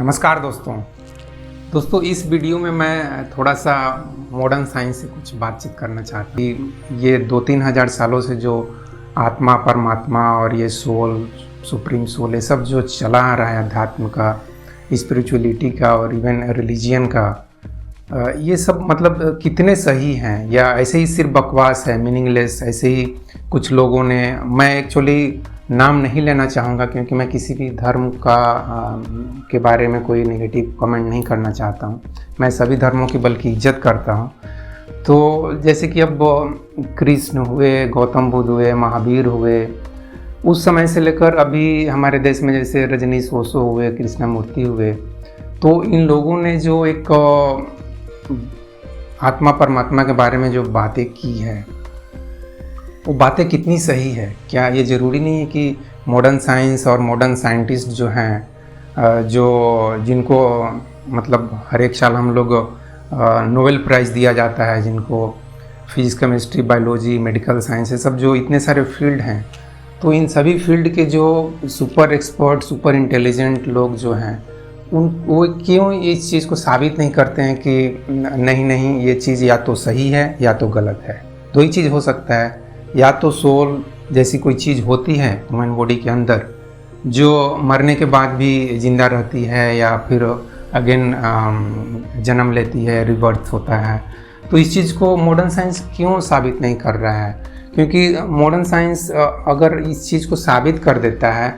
नमस्कार दोस्तों इस वीडियो में मैं थोड़ा सा मॉडर्न साइंस से कुछ बातचीत करना चाहती हूँ। ये 2-3 हज़ार सालों से जो आत्मा, परमात्मा और ये सोल, सुप्रीम सोल, ये सब जो चला आ रहा है, अध्यात्म का, स्पिरिचुअलिटी का और इवन रिलीजियन का, ये सब मतलब कितने सही हैं या ऐसे ही सिर्फ बकवास है, मीनिंगलेस। ऐसे ही कुछ लोगों ने, मैं एक्चुअली नाम नहीं लेना चाहूँगा क्योंकि मैं किसी भी धर्म के बारे में कोई नेगेटिव कमेंट नहीं करना चाहता हूँ। मैं सभी धर्मों की बल्कि इज्जत करता हूँ। तो जैसे कि अब कृष्ण हुए, गौतम बुद्ध हुए, महावीर हुए, उस समय से लेकर अभी हमारे देश में जैसे रजनीश ओशो हुए, कृष्णमूर्ति हुए, तो इन लोगों ने जो एक आत्मा परमात्मा के बारे में जो बातें की है, वो बातें कितनी सही है। क्या ये ज़रूरी नहीं है कि मॉडर्न साइंस और मॉडर्न साइंटिस्ट जो हैं, जिनको मतलब हर एक साल हम लोग नोबेल प्राइज़ दिया जाता है, जिनको physics, chemistry, biology, medical science, ये सब जो इतने सारे फील्ड हैं, तो इन सभी फील्ड के जो सुपर एक्सपर्ट, सुपर इंटेलिजेंट लोग जो हैं, वो क्यों इस चीज़ को साबित नहीं करते हैं कि नहीं ये चीज़ या तो सही है या तो गलत है। दो ही चीज़ हो सकता है, या तो सोल जैसी कोई चीज़ होती है ह्यूमन बॉडी के अंदर जो मरने के बाद भी जिंदा रहती है या फिर अगेन जन्म लेती है, रिबर्थ होता है। तो इस चीज़ को मॉडर्न साइंस क्यों साबित नहीं कर रहा है? क्योंकि मॉडर्न साइंस अगर इस चीज़ को साबित कर देता है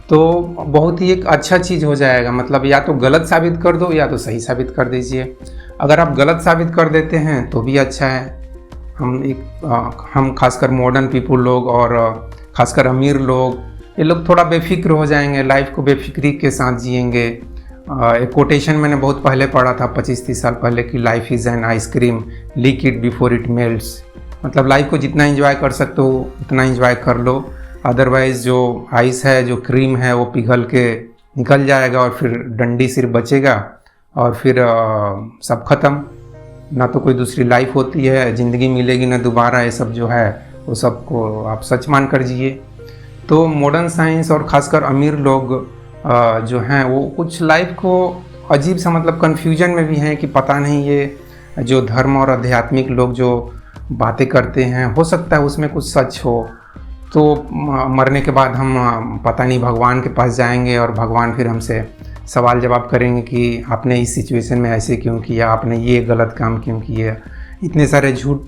तो बहुत ही एक अच्छा चीज़ हो जाएगा। मतलब या तो गलत साबित कर दो या तो सही साबित कर दीजिए। अगर आप गलत साबित कर देते हैं तो भी अच्छा है। हम खासकर मॉडर्न पीपल लोग और खासकर अमीर लोग, ये लोग थोड़ा बेफिक्र हो जाएंगे, लाइफ को बेफिक्री के साथ जिएंगे। एक कोटेशन मैंने बहुत पहले पढ़ा था, 25-30 साल पहले, कि life is an ice cream, leak it before it melts. मतलब लाइफ को जितना एंजॉय कर सकते हो उतना एंजॉय कर लो, अदरवाइज़ जो आइस है, जो क्रीम है, वो पिघल के निकल जाएगा और फिर डंडी सिर्फ बचेगा और फिर सब ख़त्म। ना तो कोई दूसरी लाइफ होती है, ज़िंदगी मिलेगी ना दोबारा। ये सब जो है वो सबको आप सच मान कर जिए। तो मॉडर्न साइंस और ख़ासकर अमीर लोग जो हैं, वो कुछ लाइफ को अजीब सा मतलब कन्फ्यूजन में भी हैं कि पता नहीं ये जो धर्म और आध्यात्मिक लोग जो बातें करते हैं, हो सकता है उसमें कुछ सच हो। तो मरने के बाद हम पता नहीं भगवान के पास जाएंगे और भगवान फिर हमसे सवाल जवाब करेंगे कि आपने इस सिचुएशन में ऐसे क्यों किया, आपने ये गलत काम क्यों किया, इतने सारे झूठ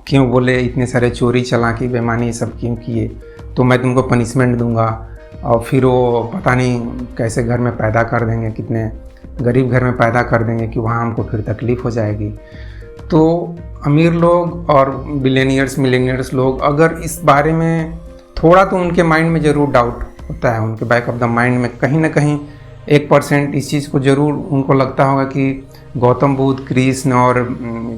क्यों बोले, इतने सारे चोरी, चालाकी, बेईमानी सब क्यों किए, तो मैं तुमको पनिशमेंट दूंगा। और फिर वो पता नहीं कैसे घर में पैदा कर देंगे, कितने गरीब घर में पैदा कर देंगे कि वहाँ हमको फिर तकलीफ़ हो जाएगी। तो अमीर लोग और बिलियनियर्स, मिलेनियर्स लोग अगर इस बारे में थोड़ा, तो उनके माइंड में ज़रूर डाउट होता है, उनके बैक ऑफ द माइंड में कहीं ना कहीं 1% इस चीज़ को ज़रूर उनको लगता होगा कि गौतम बुद्ध, कृष्ण और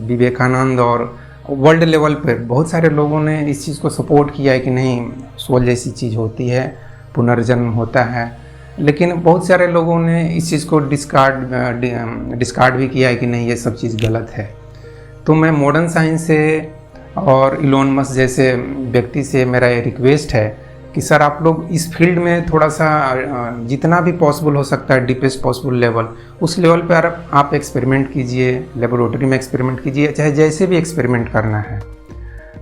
विवेकानंद और वर्ल्ड लेवल पर बहुत सारे लोगों ने इस चीज़ को सपोर्ट किया है कि नहीं, सोल जैसी चीज़ होती है, पुनर्जन्म होता है। लेकिन बहुत सारे लोगों ने इस चीज़ को डिस्कार्ड भी किया है कि नहीं, ये सब चीज़ गलत है। तो मैं मॉडर्न साइंस से और इलोन मस्क जैसे व्यक्ति से मेरा ये रिक्वेस्ट है कि सर, आप लोग इस फील्ड में थोड़ा सा जितना भी पॉसिबल हो सकता है, डीपेस्ट पॉसिबल लेवल, उस लेवल पर आप एक्सपेरिमेंट कीजिए, लेबोरेटरी में एक्सपेरिमेंट कीजिए, चाहे जैसे भी एक्सपेरिमेंट करना है।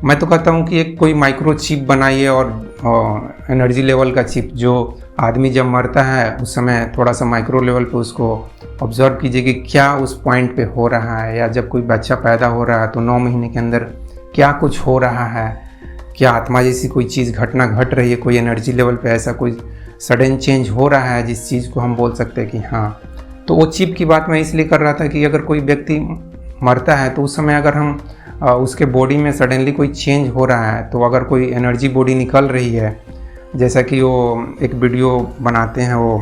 मैं तो कहता हूँ कि एक कोई माइक्रो चिप बनाइए और एनर्जी लेवल का चिप, जो आदमी जब मरता है उस समय थोड़ा सा माइक्रो लेवल पे उसको ऑब्जर्व कीजिए कि क्या उस पॉइंट पे हो रहा है, या जब कोई बच्चा पैदा हो रहा है तो 9 महीने के अंदर क्या कुछ हो रहा है, क्या आत्मा जैसी कोई चीज़, घटना घट रही है, कोई एनर्जी लेवल पे ऐसा कोई सडन चेंज हो रहा है जिस चीज़ को हम बोल सकते हैं कि हाँ। तो वो चिप की बात मैं इसलिए कर रहा था कि अगर कोई व्यक्ति मरता है तो उस समय अगर हम उसके बॉडी में सडनली कोई चेंज हो रहा है, तो अगर कोई एनर्जी बॉडी निकल रही है, जैसा कि वो एक वीडियो बनाते हैं, वो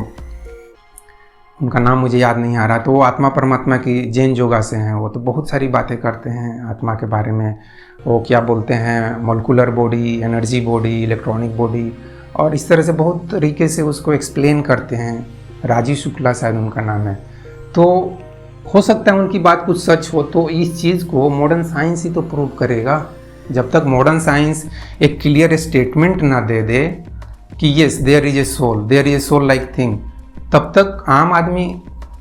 उनका नाम मुझे याद नहीं आ रहा, तो वो आत्मा परमात्मा की जैन योगा से हैं, वो तो बहुत सारी बातें करते हैं आत्मा के बारे में। वो क्या बोलते हैं, molecular body, energy body, electronic body, और इस तरह से बहुत तरीके से उसको एक्सप्लेन करते हैं। राजीव शुक्ला शायद उनका नाम है। तो हो सकता है उनकी बात कुछ सच हो, तो इस चीज़ को मॉडर्न साइंस ही तो प्रूव करेगा। जब तक मॉडर्न साइंस एक क्लियर स्टेटमेंट ना दे दे कि yes there is a soul like thing, तब तक आम आदमी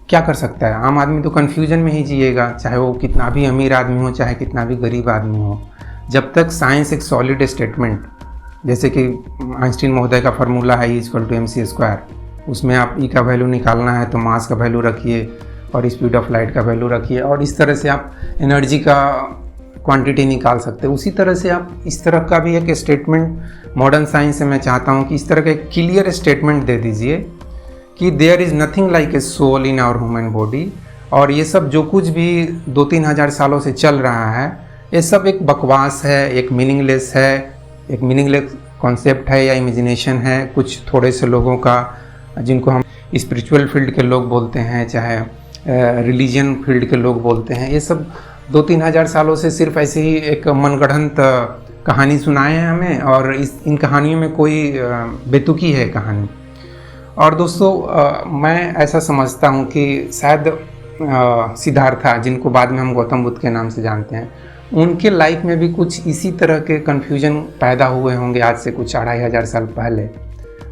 क्या कर सकता है? आम आदमी तो कन्फ्यूजन में ही जिएगा, चाहे वो कितना भी अमीर आदमी हो, चाहे कितना भी गरीब आदमी हो। जब तक साइंस एक सॉलिड स्टेटमेंट, जैसे कि आइंस्टीन महोदय का फार्मूला है E=mc², उसमें आप ई का वैल्यू निकालना है तो मास का वैल्यू रखिए और स्पीड ऑफ लाइट का वैल्यू रखिए, और इस तरह से आप एनर्जी का क्वांटिटी निकाल सकते हैं। उसी तरह से आप इस तरह का भी एक स्टेटमेंट मॉडर्न साइंस से मैं चाहता हूँ कि इस तरह का एक क्लियर स्टेटमेंट दे दीजिए कि there is nothing like a soul in our human body, और ये सब जो कुछ भी 2-3 हज़ार सालों से चल रहा है ये सब एक बकवास है, एक मीनिंगलेस है, एक मीनिंगलेस कॉन्सेप्ट है या इमेजिनेशन है कुछ थोड़े से लोगों का, जिनको हम स्पिरिचुअल फील्ड के लोग बोलते हैं, चाहे रिलीजन फील्ड के लोग बोलते हैं। ये सब 2-3 हज़ार सालों से सिर्फ ऐसे ही एक मनगढ़ंत कहानी सुनाए हैं हमें, और इन कहानियों में कोई बेतुकी है कहानी। और दोस्तों मैं ऐसा समझता हूँ कि शायद सिद्धार्था, जिनको बाद में हम गौतम बुद्ध के नाम से जानते हैं, उनके लाइफ में भी कुछ इसी तरह के कन्फ्यूजन पैदा हुए होंगे आज से कुछ 2500 साल पहले।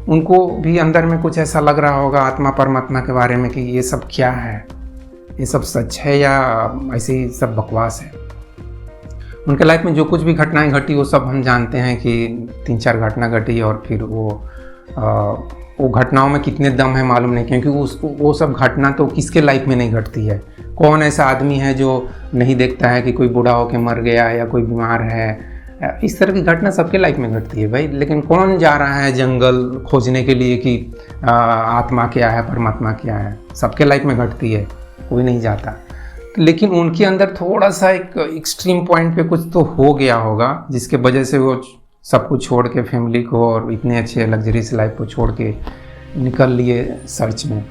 उनको भी अंदर में कुछ ऐसा लग रहा होगा आत्मा परमात्मा के बारे में कि ये सब क्या है, ये सब सच है या ऐसे ही सब बकवास है। उनके लाइफ में जो कुछ भी घटनाएं घटी वो सब हम जानते हैं कि 3-4 घटना घटी, और फिर वो घटनाओं में कितने दम है मालूम नहीं, क्योंकि वो सब घटना तो किसके लाइफ में नहीं घटती है। कौन ऐसा आदमी है जो नहीं देखता है कि कोई बूढ़ा होकर मर गया या कोई बीमार है? इस तरह की घटना सबके लाइफ में घटती है भाई, लेकिन कौन जा रहा है जंगल खोजने के लिए कि आत्मा क्या है, परमात्मा क्या है? सबके लाइफ में घटती है, कोई नहीं जाता। लेकिन उनके अंदर थोड़ा सा एक एक्सट्रीम पॉइंट पे कुछ तो हो गया होगा, जिसके वजह से वो सब कुछ छोड़ के, फैमिली को और इतने अच्छे लग्जरीस लाइफ को छोड़ के निकल लिए सर्च में।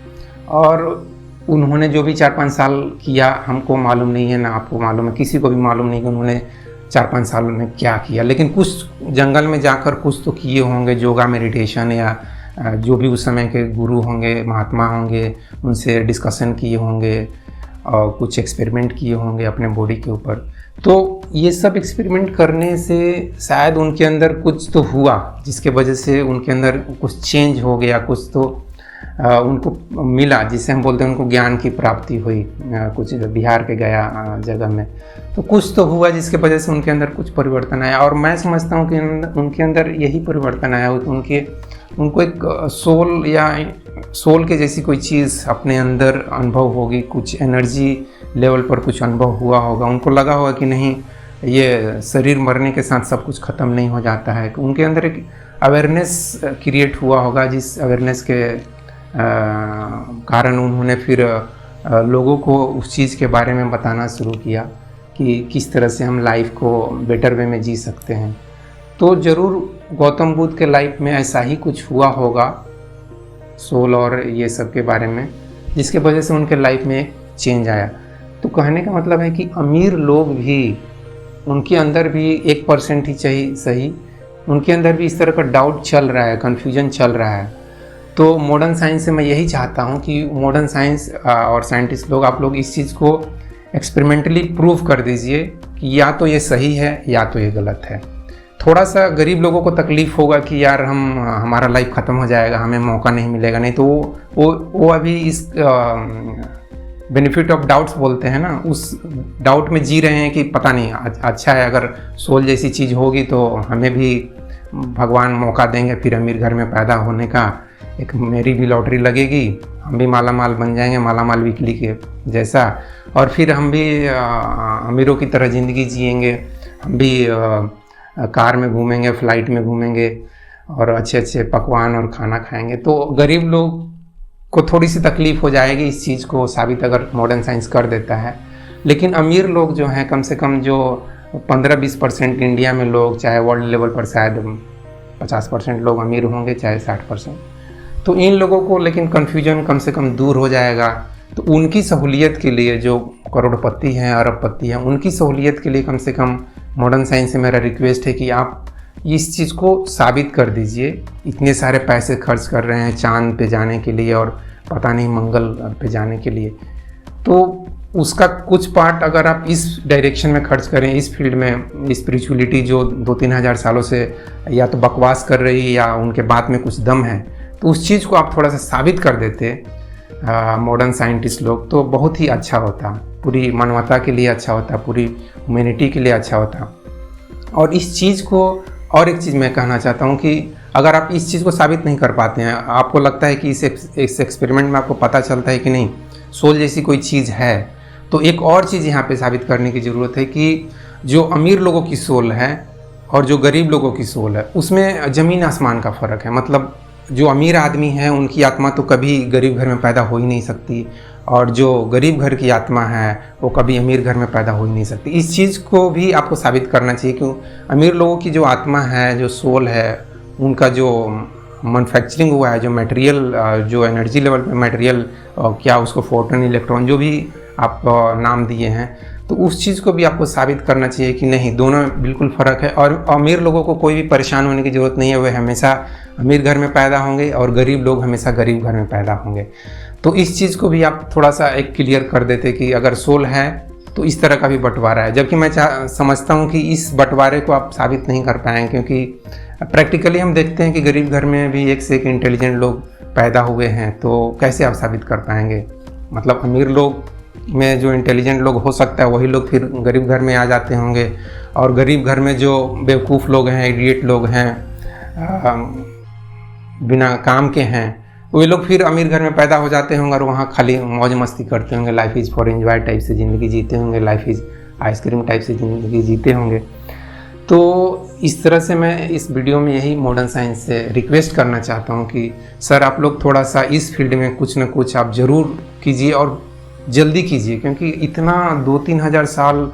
और उन्होंने जो भी 4-5 साल किया हमको मालूम नहीं है, ना आपको मालूम है, किसी को भी मालूम नहीं कि उन्होंने 4-5 साल में क्या किया। लेकिन कुछ जंगल में जाकर कुछ तो किए होंगे, योगा, मेडिटेशन, या जो भी उस समय के गुरु होंगे, महात्मा होंगे, उनसे डिस्कशन किए होंगे और कुछ एक्सपेरिमेंट किए होंगे अपने बॉडी के ऊपर। तो ये सब एक्सपेरिमेंट करने से शायद उनके अंदर कुछ तो हुआ, जिसके वजह से उनके अंदर कुछ चेंज हो गया, कुछ तो उनको मिला, जिसे हम बोलते हैं उनको ज्ञान की प्राप्ति हुई। कुछ बिहार के गया जगह में तो कुछ तो हुआ जिसके वजह से उनके अंदर कुछ परिवर्तन आया। और मैं समझता हूँ कि उनके अंदर यही परिवर्तन आया, तो उनको एक सोल के जैसी कोई चीज़ अपने अंदर अनुभव होगी, कुछ एनर्जी लेवल पर कुछ अनुभव हुआ होगा। उनको लगा होगा कि नहीं, ये शरीर मरने के साथ सब कुछ ख़त्म नहीं हो जाता है। उनके अंदर एक अवेयरनेस क्रिएट हुआ होगा, जिस अवेयरनेस के कारण उन्होंने फिर लोगों को उस चीज़ के बारे में बताना शुरू किया कि किस तरह से हम लाइफ को बेटर वे में जी सकते हैं। तो ज़रूर गौतम बुद्ध के लाइफ में ऐसा ही कुछ हुआ होगा, सोल और ये सब के बारे में, जिसके वजह से उनके लाइफ में एक चेंज आया। तो कहने का मतलब है कि अमीर लोग भी, उनके अंदर भी 1% ही चाहिए सही, उनके अंदर भी इस तरह का डाउट चल रहा है, कन्फ्यूजन चल रहा है। तो मॉडर्न साइंस से मैं यही चाहता हूँ कि मॉडर्न साइंस और साइंटिस्ट लोग, आप लोग इस चीज़ को एक्सपेरिमेंटली प्रूव कर दीजिए कि या तो ये सही है या तो ये गलत है। थोड़ा सा गरीब लोगों को तकलीफ़ होगा कि यार हमारा लाइफ ख़त्म हो जाएगा, हमें मौका नहीं मिलेगा, नहीं तो वो अभी इस बेनिफिट ऑफ डाउट्स बोलते हैं ना, उस डाउट में जी रहे हैं कि पता नहीं, अच्छा है अगर सोल जैसी चीज़ होगी तो हमें भी भगवान मौका देंगे, फिर अमीर घर में पैदा होने का, एक मेरी भी लॉटरी लगेगी, हम भी माला माल बन जाएंगे, माला माल वीकली के जैसा, और फिर हम भी अमीरों की तरह ज़िंदगी जिएंगे, हम भी कार में घूमेंगे, फ़्लाइट में घूमेंगे और अच्छे अच्छे पकवान और खाना खाएंगे। तो गरीब लोग को थोड़ी सी तकलीफ़ हो जाएगी इस चीज़ को साबित अगर मॉडर्न साइंस कर देता है। लेकिन अमीर लोग जो हैं, कम से कम जो 15-20% इंडिया में लोग, चाहे वर्ल्ड लेवल पर शायद 50% लोग अमीर होंगे, चाहे 60%, तो इन लोगों को लेकिन कन्फ्यूजन कम से कम दूर हो जाएगा। तो उनकी सहूलियत के लिए, जो करोड़पति हैं, अरबपति हैं, उनकी सहूलियत के लिए कम से कम मॉडर्न साइंस से मेरा रिक्वेस्ट है कि आप इस चीज़ को साबित कर दीजिए। इतने सारे पैसे खर्च कर रहे हैं चांद पे जाने के लिए और पता नहीं मंगल पे जाने के लिए, तो उसका कुछ पार्ट अगर आप इस डायरेक्शन में खर्च करें, इस फील्ड में, स्पिरिचुअलिटी जो 2-3 हज़ार सालों से या तो बकवास कर रही है या उनके बात में कुछ दम है, तो उस चीज़ को आप थोड़ा सा साबित कर देते मॉडर्न साइंटिस्ट लोग, तो बहुत ही अच्छा होता, पूरी मानवता के लिए अच्छा होता, पूरी ह्यूमैनिटी के लिए अच्छा होता। और इस चीज़ को, और एक चीज़ मैं कहना चाहता हूँ कि अगर आप इस चीज़ को साबित नहीं कर पाते हैं, आपको लगता है कि इस एक्सपेरिमेंट में आपको पता चलता है कि नहीं सोल जैसी कोई चीज़ है, तो एक और चीज़ यहाँ पे साबित करने की ज़रूरत है कि जो अमीर लोगों की सोल है और जो गरीब लोगों की सोल है, उसमें ज़मीन आसमान का फ़र्क है। मतलब जो अमीर आदमी है उनकी आत्मा तो कभी गरीब घर में पैदा हो ही नहीं सकती, और जो गरीब घर की आत्मा है वो कभी अमीर घर में पैदा हो ही नहीं सकती। इस चीज़ को भी आपको साबित करना चाहिए कि अमीर लोगों की जो आत्मा है, जो सोल है, उनका जो मैन्युफैक्चरिंग हुआ है, जो मटेरियल, जो एनर्जी लेवल पे मटेरियल, क्या उसको फोटोन, इलेक्ट्रॉन, जो भी आप नाम दिए हैं, तो उस चीज़ को भी आपको साबित करना चाहिए कि नहीं, दोनों में बिल्कुल फ़र्क है। और अमीर लोगों को कोई भी परेशान होने की ज़रूरत नहीं है, वे हमेशा अमीर घर में पैदा होंगे और गरीब लोग हमेशा गरीब घर में पैदा होंगे। तो इस चीज़ को भी आप थोड़ा सा एक क्लियर कर देते कि अगर सोल है तो इस तरह का भी बंटवारा है। जबकि मैं समझता हूँ कि इस बंटवारे को आप साबित नहीं कर पाएंगे, क्योंकि प्रैक्टिकली हम देखते हैं कि गरीब घर में भी एक से एक इंटेलिजेंट लोग पैदा हुए हैं, तो कैसे आप साबित कर पाएंगे। मतलब अमीर लोग में जो इंटेलिजेंट लोग हो सकता है वही लोग फिर गरीब घर में आ जाते होंगे, और गरीब घर में जो बेवकूफ़ लोग हैं, इडियट लोग हैं, बिना काम के हैं, वे लोग फिर अमीर घर में पैदा हो जाते होंगे और वहाँ खाली मौज मस्ती करते होंगे, life is for enjoy type से ज़िंदगी जीते होंगे, लाइफ इज़ आइसक्रीम टाइप से ज़िंदगी जीते होंगे। तो इस तरह से मैं इस वीडियो में यही मॉडर्न साइंस से रिक्वेस्ट करना चाहता हूँ कि सर आप लोग थोड़ा सा इस फील्ड में कुछ ना कुछ आप ज़रूर कीजिए और जल्दी कीजिए, क्योंकि इतना 2-3 हज़ार साल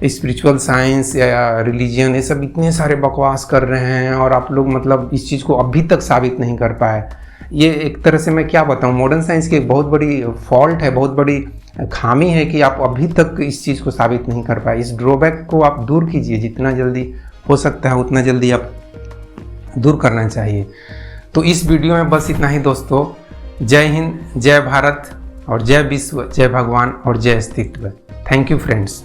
स्पिरिचुअल साइंस या रिलीजन, ये सब इतने सारे बकवास कर रहे हैं और आप लोग मतलब इस चीज़ को अभी तक साबित नहीं कर पाए। ये एक तरह से मैं क्या बताऊँ, मॉडर्न साइंस की एक बहुत बड़ी फॉल्ट है, बहुत बड़ी खामी है कि आप अभी तक इस चीज़ को साबित नहीं कर पाए। इस ड्रॉबैक को आप दूर कीजिए, जितना जल्दी हो सकता है उतना जल्दी आप दूर करना चाहिए। तो इस वीडियो में बस इतना ही दोस्तों। जय हिंद, जय भारत और जय विश्व, जय भगवान और जय अस्तित्व। Thank you friends.